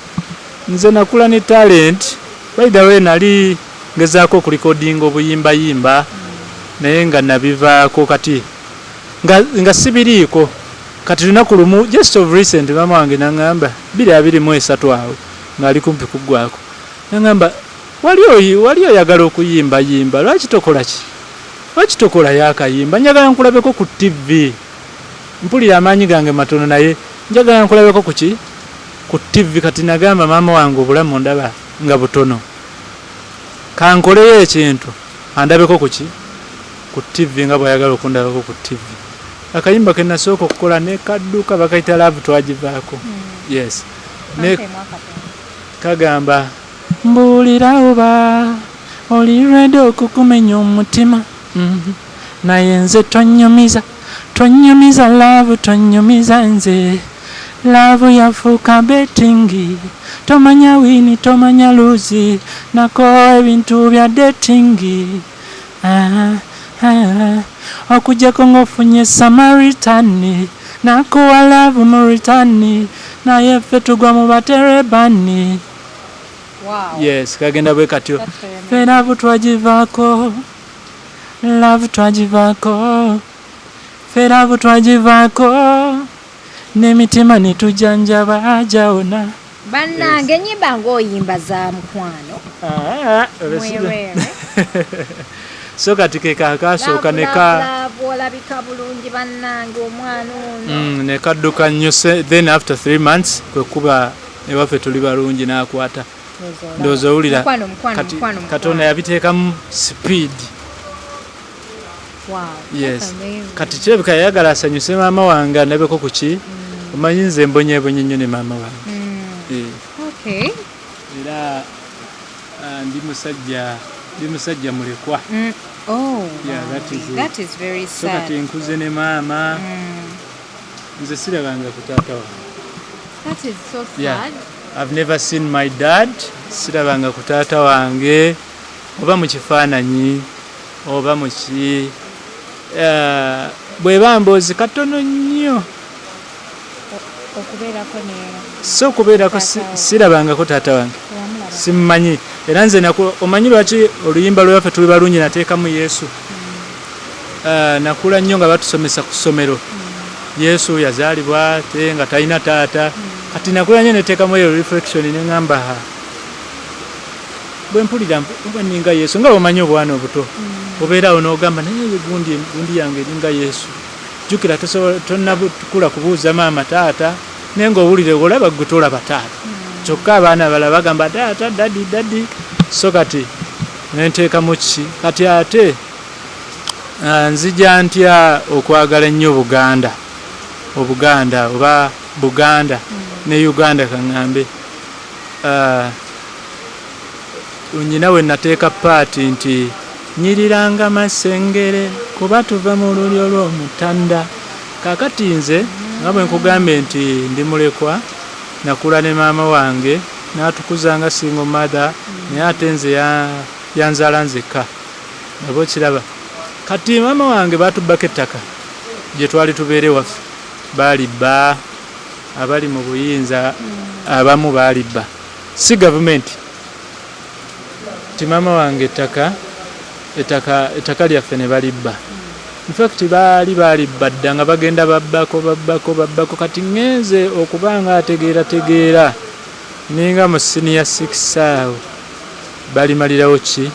Nze nakula ne talent by the way nali ngezaako okulikodinga obuyimbayimba naye nga nabivaako kati nga sibiriiko kati lunaku lumu just of recent mama wange naŋŋamba 2023 awo ng'ali kumpi kuggwako naŋŋamba wali oyagala okuyimbayimba lwaki tokola yakayimba njagala nkulabeko ku TV mpulira amaanyi gange matono naye njagala nkulabeko ku TV kati nagamba mama wange obulamu ndaba nga butono kankoleyo ekintu andabeko ku TV nga bwayagala okundabako ku TV. Akayimba ke nasooka okukola ne kadduka bakayita love twagivaako yes ne kagamba mbuulira oba oli ready okukumenya omutima naye nze tonyumiza love tonyumiza nze love yafuuka betingi tomanya wini tomanya luzi nako ebintu bya datingi okujjako ng'ofunye samaritani nakuwa love mu ritani naye ffe tugwa mu baterebani. Wow. Yes, kagenda bwe katyo ffe love twagivaako n'emitima nitujanjaba jawona. Bannange nyimba ng'oyimba za mukwano so kati ke kakasooka olabika bulungi bannange omwana ono ne kadduka nnyo then after 3 months kwe kuba ewaffe tuli balungi n'akwata ndowooza owulira Katonda yabiteekamu speed. Wow, yes kati kirabika yayagala asanyuse maama wange andabeko kuki omanyi nze mbonyeebonye nnyo ne maama wange okay. Era ndi musajja mulekwa. That is very sad. So kati nkuze ne maama nze sirabanga ku taata wange. That is so sad. Yeah. I've never seen my dad. Sirabanga ku taata wange oba mu kifaananyi oba mu ki bweba mboozi katono nnyo so okubeerako sirabangako taata wange simmanyi era nze omanyi lwaki oluyimba lwaffe tuli balungi nateekamu Yesu. Nakula nnyo nga batusomesa ku ssomero Yesu yazaalibwa te nga talina taata kati nakula nnyo neteekamu eyo reflection neŋŋamba bwe mpulira oba ninga Yesu nga omanyi obwana obuto obeerawo n'ogamba naye gundi yange eringa Yesu jjukira tonnakula kubuuza maama taata naye ng'owulire olaba gwe tolaba taata kyokka abaana bala bagamba taata dadi so kati nenteekamu ki kati ate nzija ntya okwagala ennyo Obuganda oba Buganda ne Uganda kaŋŋambe nyina we nateeka paati nti nyiriranga masengere kuba tuva mu lulyo lw'omutanda kakati nze nga bwe nkugambe nti ndi mulekwa nakula ne maama wange n'atukuzanga single mother naye ate nze yanzaala nzekka nabo kiraba kati maama wange baatubbako ettaka gye twali tubeere waffe baalibba abali mu buyinza abamu baalibba si gavumenti ti maama wange ettaka lyaffe ne balibba infact baalibba dda nga bagenda babbako kati ngenze okuba nga ategeera ninga mu senior 6 awo balimalirawo ki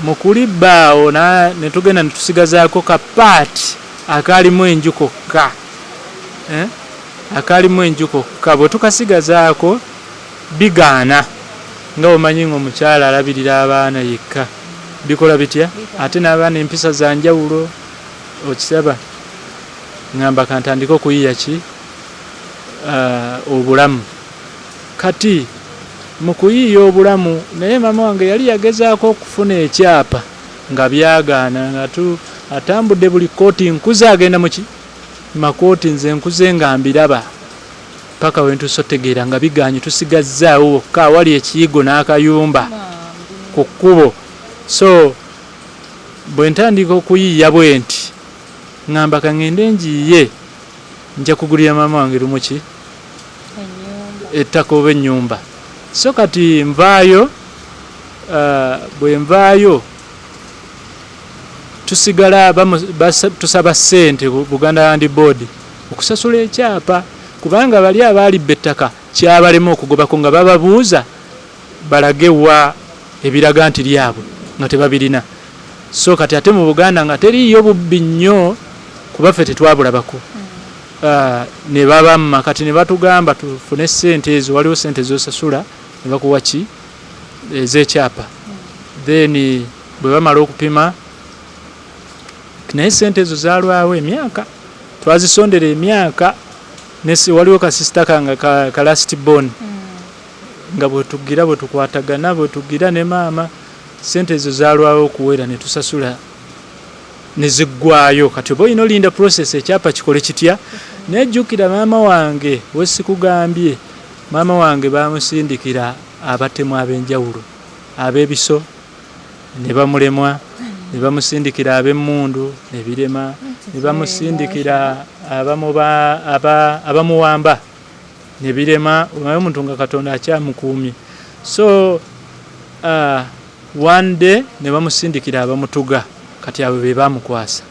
mu kulibba awo ne tugenda ne tusigazaako kapaati akaalimu enju kokka bwe tukasigazaako bigaana nga omanyi ng'omukyala alabirira abaana yekka bikola bitya ate n'abaana empisa za njawulo okisaba ngamba kantandika okuyiya ki obulamu kati mu kuyiya obulamu naye mama wange yali yagezaako okufuna ekyapa nga byagaana nga atambudde buli kooti nkuze agenda muki makooti nze nkuze nga mbiraba paka wentuusa otegeera nga biganye tusigazzaawo wokka awali ekiyigo n'akayumba ku kkubo so bwe ntandika okuyiya bwe nti ngamba kangende njiye nja kugulira mama wange lumuki ettaka oba ennyumba so kati nvaayo bwe nvaayo tusigala tusaba ssente Buganda Land Board okusasula ekyapa kubanga bali abalibba ettaka kyabalema okugobako nga bababuuza balagewa ebiraga nti lyabwe nga tebabirina so kati ate mu Buganda nga teriyo bubbi nnyo kuba ffe tetwabulabako ne babamma kati ne batugamba tufune ssente ezo waliwo ssente zosasula ne bakuwa ki ez'ekyapa then bwe bamala okupima naye ssente ezo zaalwawo emyaka twazisondera emyaka waliwo kasisita kange ka last born nga bwetugira bwe tukwatagana bwe tugira ne maama ssente ezo zaalwawo okuwera ne tusasula ne ziggwayo kati oba olina olinda process ekyapa kikole kitya nejjukira maama wange wesikugambye maama wange bamusindikira abatemu ab'enjawulo ab'ebiso ne bamulemwa ne bamusindikira ab'emmundu ne birema ne bamusindikira abamuwamba ne birema omanyi omuntu nga Katonda akyamukuumye so one day ne bamusindikira abamutuga kati abo be bamukwasa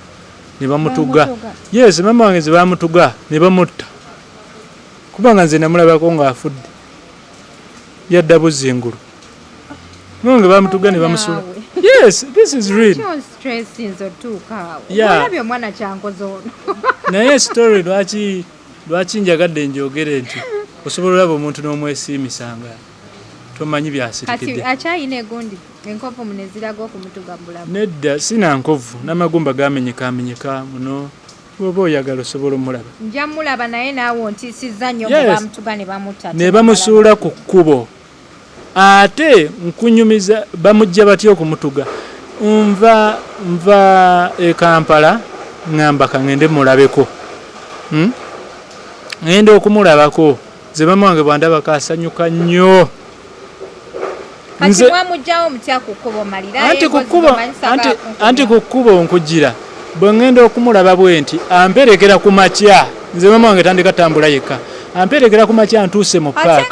ne bamutuga yes mama wange ze bamutuga ne bamutta kubanga nze namulabako ng'afudde yadda buzingulu nonge bamutuga ne bamusula yes this is real naye story lwaki njagadde njoogere nti osobola olaba omuntu n'omwesiimisanga tomanyi byasirikidde akyayina egundi enkovu muneziraga okumutuga mbulamu nedda sina nkovu n'amagumba gamenyeka muno bwoba oyagala osobola omulaba nja mulaba naye naawe ontiisizza nnyo bwe bamutuga ne bamutta ne bamusuula ku kkubo ate nkunyumiza bamujja batya okumutuga nva e Kampala ngamba kangende mulabeko ngende okumulabako ze mama wange bwandabako asanyuka nnyo anti ku kkubo nkugira bwe ngenda okumulaba bwe nti amperekera ku makya nze mama wange tandika tambula yekka amperekera ku makya ntuuse mu paaka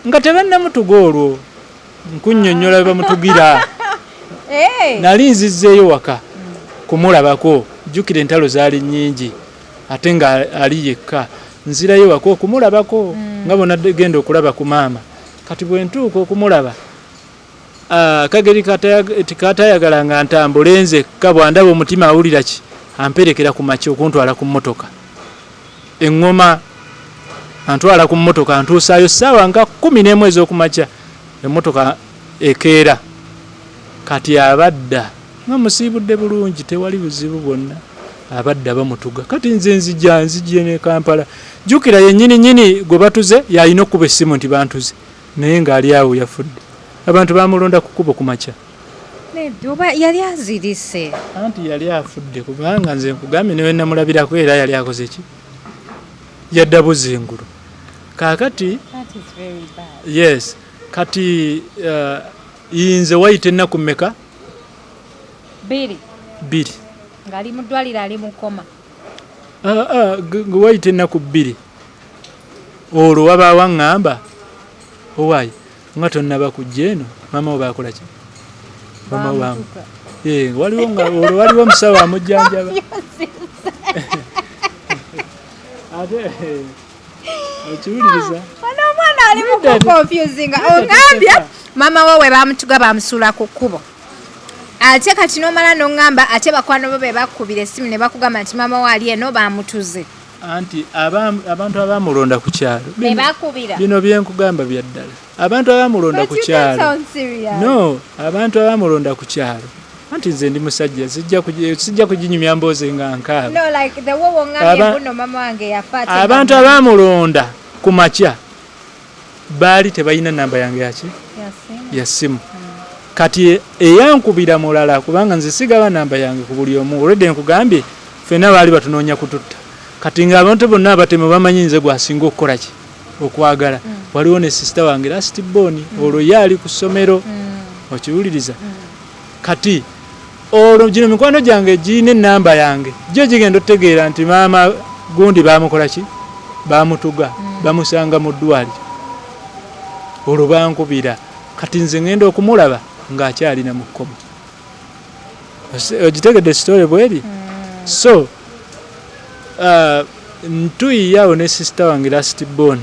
nga tebannamutuga olwo nkunnyonnyola bwe bamutugira nali nzizzeeyo waka kumulabako jjukira entalo zaali nnyingi ate nga ali yekka nzirayo waka okumulabako nga bona genda okulaba ku maama kati bwe ntuuka okumulaba kageri katayagala nga ntambule nzekka bwandaba omutima awulira ki amperekera ku makya okuntwala ku mmotoka eŋŋoma antwala ku mmotoka antuusaayo ssaawa nga 11 ez'okumakya emmotoka ekeera kati abadda nga musiibudde bulungi tewali buzibu bwonna abadda bamutuga kati nze nzijje ne Kampala jjukira yennyini gwe batuze yalina okkuba essimu nti bantuze naye ng'ali awo yafudde abantu bamulonda ku kkubo ku makya yali azirise anti yali afudde kubanga nze nkugambye ne wennamulabirako era yali akoze ki yadda buzingulu kaakati yes kati yinze wayita ennaku mmeka 2 ng'ali mu ddwaliro ali mukoma gwe wayita ennaku 2 olwo wabaawo aŋŋamba owaayi nga tonnaba kujja eno mama oba akola ki mama wange olwo waliwo omusawo amujjanjaba ate okiwuliriza ono omwana ali mu kukonfusinga oŋŋambye mama we we bamutuga bamusuula ku kkubo ate kati n'omala n'oŋŋamba ate bakwano bo be bakkubira essimu ne bakugamba nti mama we ali eno bamutuze anti abantu abamulonda ku kyalo nebakubira bino byenkugamba bya ddala abantu abamulonda ku kyalo abantu abamulonda ku kyalo anti nze ndi musajja sijja kuginyumya mboozi nga nkaaba abantu abamulonda ku makya baali tebalina namba yange yaki ya simu kati eyankubira mulala kubanga nze sigaba namba yange ku buli omu olwedde nkugambye ffenna baali batunoonya kututta kati ng'abantu bonna abatemu bamanyi nze gwasinga okukola ki okwagala waliwo ne sisita wange Lastborn olwo ye ali ku ssomero okiwuliriza kati olwo gino mikwano gyange giina enamba yange gyo gigenda otegeera nti maama gundi bamukola ki bamutuga bamusanga mu ddwaliro olwo bankubira kati nze ngenda okumulaba ng'akyalina mu kkomo ogitegedde sitole bweri so ntuyiyawo ne sisita wange Lastborn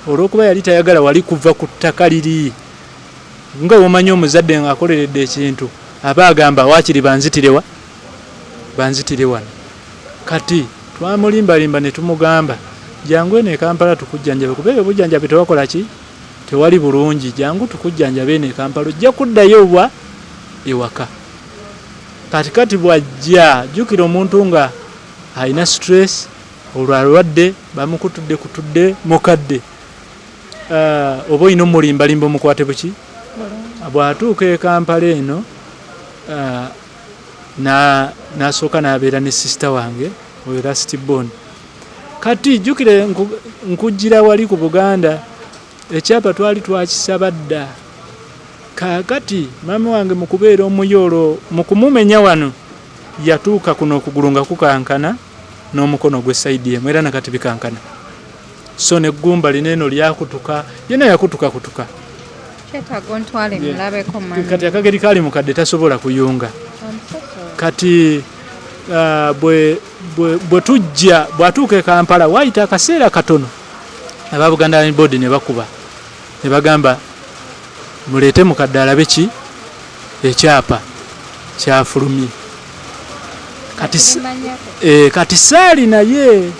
olw'okuba yali tayagala wali kuva ku ttaka liri nga womanyi omuzadde ng'akoleredde ekintu aba agamba waakiri banzitire wano kati twamulimbalimba ne tumugamba jangu eno e Kampala tukujjanjabe kubeera obujjanjabe tewakola ki tewali bulungi jangu tukujjanjabe eno e Kampala ojja kuddayo oba ewaka katikati bwajja jjukira omuntu nga alina stress olwo alwadde bamukutudde mukadde oba olina omulimbalimba omukwate buki bw'atuuka e Kampala eno n'asooka n'abeera ne sisita wange oyo Lastborn kati jjukire nkujjira wali ku Buganda ekyapa twali twakisaba dda kaakati maama wange mu kubeera omuyolo mu kumumenya wano yatuuka kuno okugulu nga kukankana n'omukono gwe sayidi emu era nakati bikankana so neggumba lineeno lyakutuka yena yakutuka kati akageri kaali mukadde tasobola kuyunga kati bw'atuuka e Kampala waayita akaseera katono aba Buganda Land Board ne bakuba ne bagamba muleete mukadde alabe ki ekyapa kyafulumye kati saali naye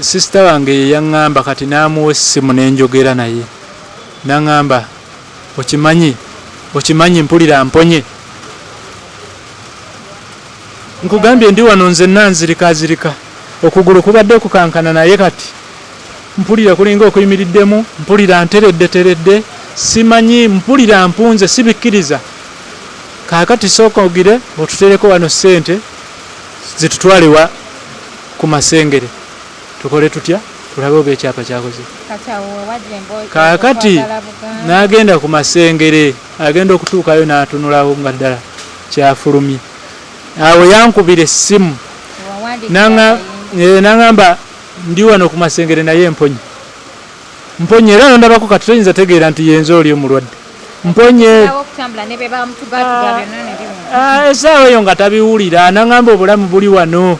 sisita wange yeyaŋŋamba kati n'amuwa essimu n'enjogera naye n'aŋŋamba okimanyi mpulira mponye nkugambye ndi wano nzenna nzirikazirika okugulu kubadde kukankana naye kati mpulira kulinga okuyimiriddemu mpulira nteredde simanyi mpulira mpunze sibikkiriza kaakati sooka ogire otutereko wano ssente zitutwalewa ku Masengere tukole tutya tulabe oba ekyapa kyakoze kaakati n'agenda ku Masengere agenda okutuukayo n'atunulawo nga ddala kyafulumye awo yankubira essimu n'aŋŋamba ndi wano ku Masengere naye mponye era nondabako kati toyinza tegeera nti yenza oli omulwadde mponye esaawa eyo nga tabiwulira n'aŋŋamba obulamu buli wano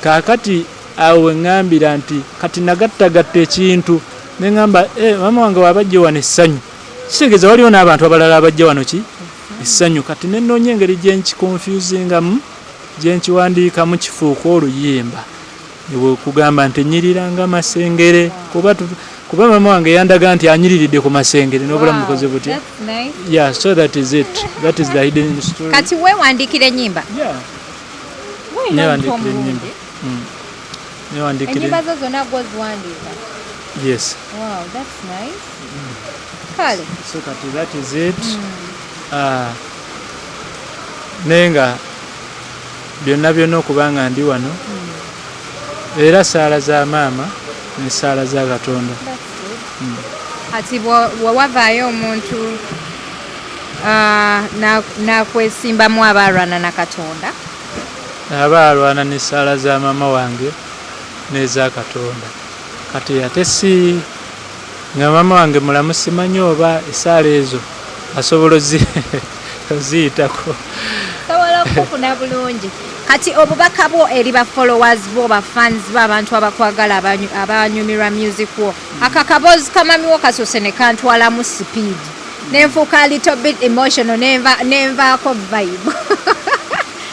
kaakati awo eŋŋambira nti kati nagattagatta ekintu neŋŋamba maama wange wabajje wano essanyu kitegeeza waliwo n'abantu abalala abajja wano ki essanyu kati nenoonya engeri gyenkikonfusingamu gyenkiwandiikamu kifuuka oluyimba ewe kugamba nti enyiriranga Masengere kuba maama wange yandaga nti anyiriridde ku Masengere n'obulamu bukoze butya yeah so that is it that is the hidden story kati weewandiikira ennyimba newandiikira ennyimba ennyimba zo zonna gwoziwandiika yes wow that's nice kale so kati that is it nenga byonna okubanga ndi wano era saala za maama ne saala za Katonda ati bwewavaayo omuntu nakwesimbamu abalwana na Katonda abaalwana ne saala za maama wange n'eza Katonda kati ate si nga maama wange mulamu simanyi oba esaala ezo asobola oziyitako sobola okufuna bulungi kati obubaka bwo eri ba followers bo ba fans b'abantu abakwagala abanyumirwa music wo akakabozi kamamiwo kasose ne kantwalamu speed nenfuuka a little bit emotional nenvaako vibe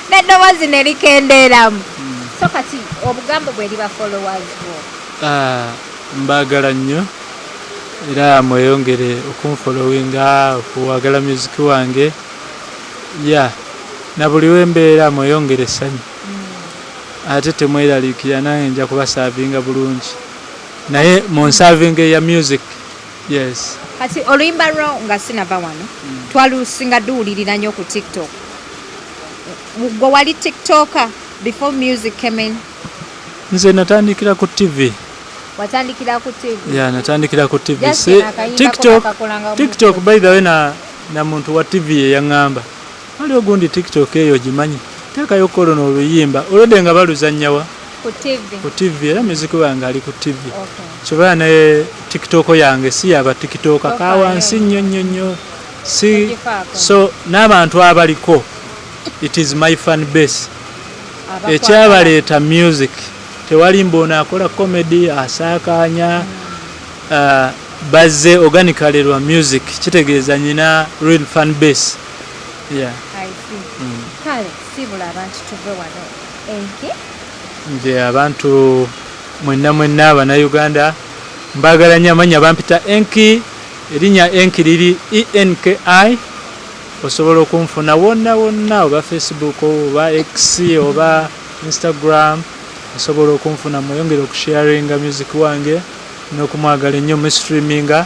neddoboozi ne likendeeramu so kati obugambo bwe liba followers bo mbagala nnyo era mweyongere okunfollowinga okuwagala music wange na buli wembeera mweyongere essanyu ate temweraliikira nange nja kubasavinga bulungi naye munsavinga eya music. Yes. Kati oluyimba lwo nga sinava wano twalusinga duwulirira nnyo ku TikTok. Gwe wali TikToker before music came in? Nze natandikira ku TV. Watandikira ku TV? Natandikira ku TV. TikTok by the way na muntu wa TV yeyaŋŋamba wali ogundi TikTok eyo gimanyi teekayo kolono oluyimba olwedde nga baluzannyawa ku TV era muziki wange ali ku TV. Kyova ne TikTok yange si yaba TikTok kawansi nnyo si so n'abantu abaliko it is my fan base ekyabaleeta music tewali mbona akola comedy asaakanya bazze organically lwa music kitegeeza nyina real fan base. I see. Kale sibula abantu tuve wano Enki nze abantu mwenna Abannayuganda mbagala nnyo amanya bampita Enki erinnya Enki liri ENKI osobola okunfuna wonna oba Facebook oba X oba Instagram osobola okunfuna mweyongere okusharinga music wange n'okumwagala ennyo mu streaminga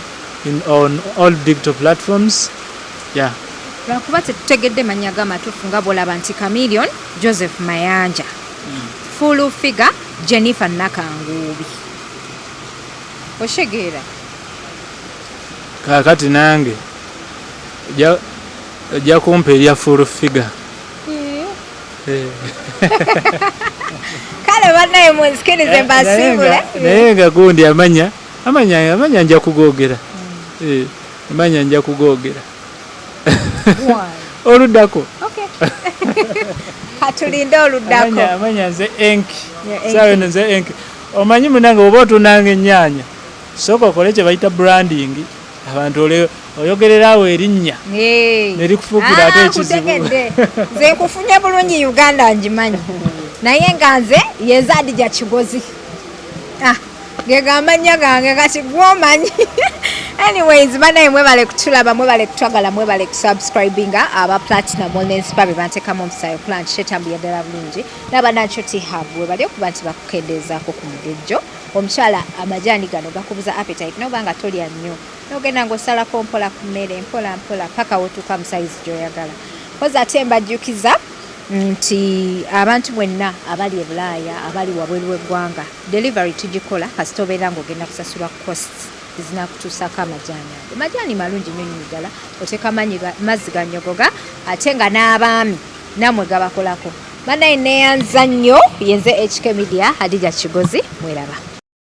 on all digital platforms. lwakuba tetutegedde mannya g'amatuufu nga bw'olaba nti Chameleon Joseph Mayanja Full Figure Jennifer Nakanguubi oshegeera kaakati nange ojja kumpa erya Full Figure. kale bannaye munsikirize mbasibule naye nga gundi amanya nja kugoogera amanya nja kugoogera oluddako katulinde oluddako amanya nze Enki sawe nze Enki omanyi munange oba otunanga ennyaanya sooka okole kye bayita branding abantu oyogererawo erinnya nerikufuukira ate ekizibu. nze nkufunye bulungi Uganda ngimanyi naye nga nze Yezadija Kigozi gegamanya gange kati gwomanyi. Anyways, banaye mwebale kutulaba mwebale kutwagala mwebale kusubscribinga aba platinum wellness babe bantekamu omusayo plant shetambuya ddala bulungi n'abanakyoti habwe bali okuba nti bakukendeezaako ku mugejjo omukyala amajani gano gakubuza appetite nobanga tolya nnyo nogenda ng'osalako mpola ku mmere mpola paka wotuuka mu size gy'oyagala kozi ate mbajjukiza nti abantu mwenna abali e Bulaaya abali wabweru w'eggwanga delivery tugikola kasita obeera ng'ogenda kusasulwa costs zinakutuusako amajaani malungi nnyo ddala oteeka mazzi ganyogoga ate nga n'abaami namwe gabakolako. Banaye neeyanza nnyo yenze HK Media Hadija Kigozi mweraba.